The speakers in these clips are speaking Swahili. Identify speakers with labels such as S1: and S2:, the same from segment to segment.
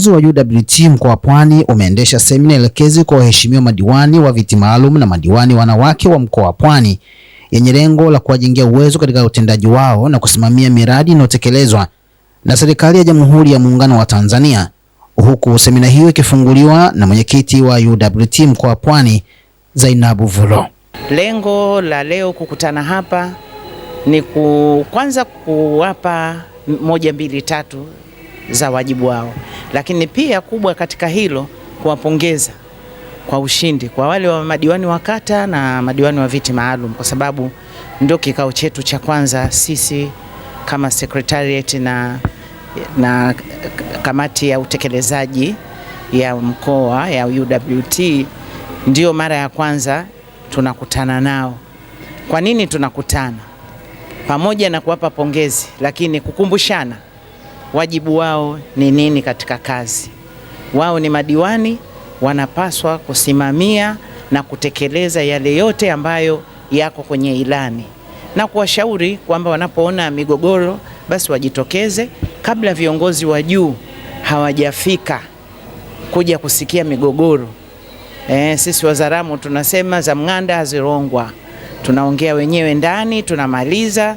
S1: Uongozi wa UWT mkoa wa Pwani umeendesha semina elekezi kwa waheshimiwa madiwani wa viti maalum na madiwani wanawake wa mkoa wa Pwani yenye lengo la kuwajengea uwezo katika utendaji wao na kusimamia miradi inayotekelezwa na serikali ya Jamhuri ya Muungano wa Tanzania, huku semina hiyo ikifunguliwa na mwenyekiti wa UWT mkoa wa Pwani Zainabu Vulo.
S2: Lengo la leo kukutana hapa ni kwanza kuwapa 1, 2, 3 za wajibu wao, lakini pia kubwa katika hilo kuwapongeza kwa ushindi kwa wale wa madiwani wa kata na madiwani wa viti maalum, kwa sababu ndio kikao chetu cha kwanza sisi kama secretariat na kamati ya utekelezaji ya mkoa ya UWT, ndio mara ya kwanza tunakutana nao. Kwa nini tunakutana? Pamoja na kuwapa pongezi, lakini kukumbushana wajibu wao ni nini katika kazi. Wao ni madiwani, wanapaswa kusimamia na kutekeleza yale yote ambayo yako kwenye ilani, na kuwashauri kwamba wanapoona migogoro basi wajitokeze kabla viongozi wa juu hawajafika kuja kusikia migogoro. Sisi Wazaramo tunasema za mng'anda hazirongwa, tunaongea wenyewe ndani, tunamaliza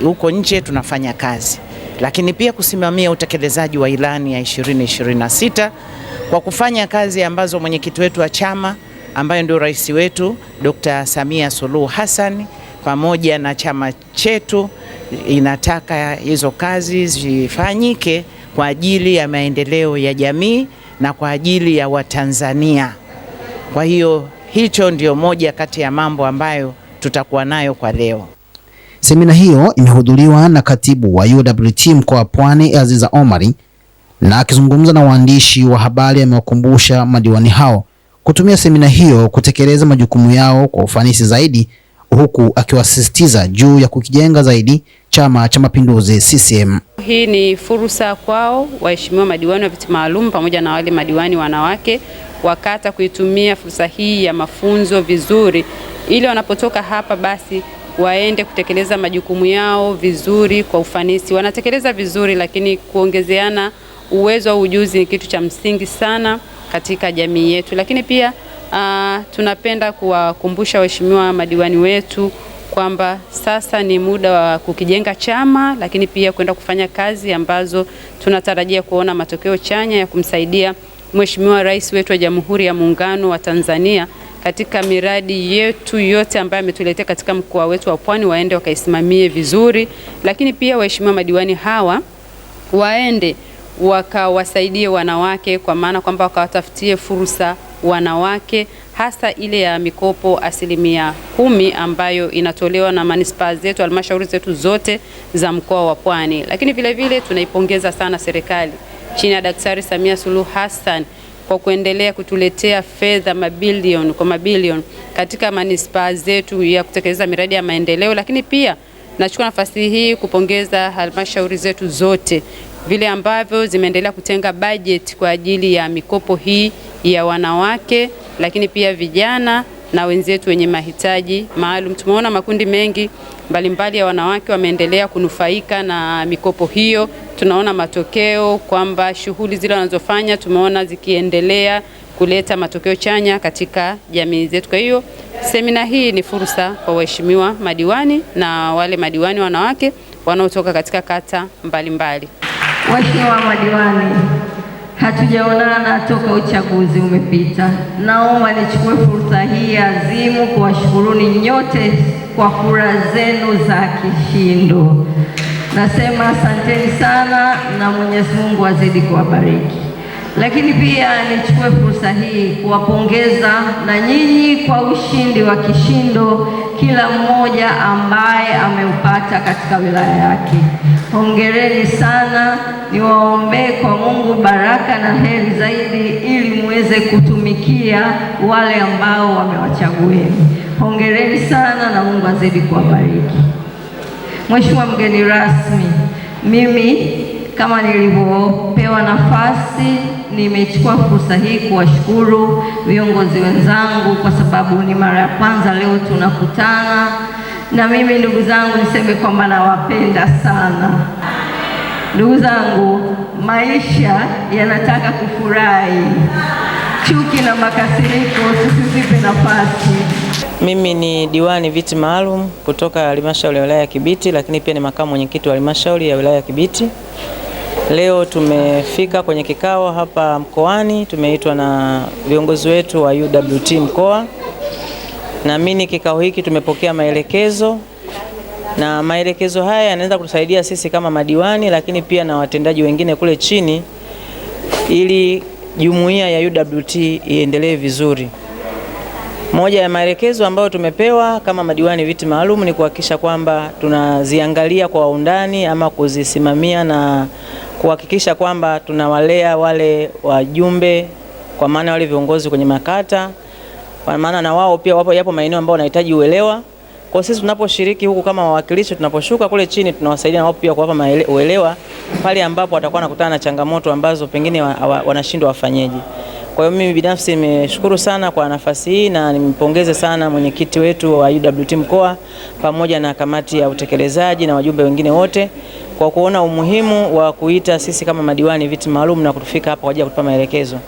S2: huko nje, tunafanya kazi. Lakini pia kusimamia utekelezaji wa ilani ya 2026 kwa kufanya kazi ambazo mwenyekiti wetu wa chama ambaye ndio rais wetu Dr. Samia Suluhu Hassan pamoja na chama chetu inataka hizo kazi zifanyike kwa ajili ya maendeleo ya jamii na kwa ajili ya Watanzania. Kwa hiyo hicho ndio moja kati ya mambo ambayo tutakuwa nayo kwa leo.
S1: Semina hiyo imehudhuriwa na katibu wa UWT mkoa wa Pwani Aziza Omari, na akizungumza na waandishi wa habari amewakumbusha madiwani hao kutumia semina hiyo kutekeleza majukumu yao kwa ufanisi zaidi, huku akiwasisitiza juu ya kukijenga zaidi Chama cha Mapinduzi CCM.
S3: Hii ni fursa kwao waheshimiwa madiwani wa viti maalum pamoja na wale madiwani wanawake wakata kuitumia fursa hii ya mafunzo vizuri, ili wanapotoka hapa basi waende kutekeleza majukumu yao vizuri kwa ufanisi. Wanatekeleza vizuri, lakini kuongezeana uwezo au ujuzi ni kitu cha msingi sana katika jamii yetu. Lakini pia tunapenda kuwakumbusha waheshimiwa madiwani wetu kwamba sasa ni muda wa kukijenga chama, lakini pia kwenda kufanya kazi ambazo tunatarajia kuona matokeo chanya ya kumsaidia Mheshimiwa Rais wetu wa Jamhuri ya Muungano wa Tanzania katika miradi yetu yote ambayo ametuletea katika mkoa wetu wa Pwani, waende wakaisimamie vizuri. Lakini pia waheshimiwa madiwani hawa waende wakawasaidie wanawake, kwa maana kwamba wakawatafutie fursa wanawake, hasa ile ya mikopo 10% ambayo inatolewa na manispaa zetu, halmashauri zetu zote za mkoa wa Pwani. Lakini vile vile tunaipongeza sana serikali chini ya Daktari Samia Suluhu Hassan kwa kuendelea kutuletea fedha mabilioni katika manispaa zetu ya kutekeleza miradi ya maendeleo. Lakini pia nachukua nafasi hii kupongeza halmashauri zetu zote vile ambavyo zimeendelea kutenga budget kwa ajili ya mikopo hii ya wanawake, lakini pia vijana na wenzetu wenye mahitaji maalum. Tumeona makundi mengi mbalimbali ya wanawake wameendelea kunufaika na mikopo hiyo. Tunaona matokeo kwamba shughuli zile wanazofanya tumeona zikiendelea kuleta matokeo chanya katika jamii zetu. Kwa hiyo semina hii ni fursa kwa waheshimiwa madiwani na wale madiwani wanawake wanaotoka katika kata mbalimbali.
S4: Waheshimiwa madiwani, hatujaonana toka uchaguzi umepita. Naomba nichukue fursa hii azimu kuwashukuruni nyote kwa kura zenu za kishindo. Nasema asanteni sana na Mwenyezi Mungu azidi kuwabariki. Lakini pia nichukue fursa hii kuwapongeza na nyinyi kwa ushindi wa kishindo kila mmoja ambaye ameupata katika wilaya yake. Hongereni sana, niwaombee kwa Mungu baraka na heri zaidi ili muweze kutumikia wale ambao wamewachagueni. Hongereni sana na Mungu azidi kuwabariki. Mheshimiwa mgeni rasmi, mimi kama nilivyopewa nafasi nimechukua fursa hii kuwashukuru viongozi wenzangu kwa sababu ni mara ya kwanza leo tunakutana. Na mimi ndugu zangu niseme kwamba nawapenda sana. Ndugu zangu, maisha yanataka kufurahi. Chuki na makasiriko tusizipe nafasi.
S5: Mimi ni diwani viti maalum kutoka halmashauri ya wilaya ya Kibiti, lakini pia ni makamu mwenyekiti wa halmashauri ya wilaya ya Kibiti. Leo tumefika kwenye kikao hapa mkoani, tumeitwa na viongozi wetu wa UWT mkoa. Naamini kikao hiki tumepokea maelekezo, na maelekezo haya yanaweza kutusaidia sisi kama madiwani, lakini pia na watendaji wengine kule chini, ili jumuiya ya UWT iendelee vizuri. Moja ya maelekezo ambayo tumepewa kama madiwani viti maalum ni kuhakikisha kwamba tunaziangalia kwa undani ama kuzisimamia na kuhakikisha kwamba tunawalea wale wajumbe, kwa maana wale viongozi kwenye makata, kwa maana na wao pia yapo maeneo ambayo wanahitaji uelewa. Kwa sisi tunaposhiriki huku kama wawakilishi, tunaposhuka kule chini tunawasaidia wao pia kuwapa uelewa pale ambapo watakuwa nakutana na changamoto ambazo pengine wanashindwa wafanyeje. Kwa hiyo mimi binafsi nimeshukuru sana kwa nafasi hii, na nimpongeze sana mwenyekiti wetu wa UWT mkoa pamoja na kamati ya utekelezaji na wajumbe wengine wote kwa kuona umuhimu wa kuita sisi kama madiwani viti maalum na kutufika hapa kwa ajili ya kutupa maelekezo.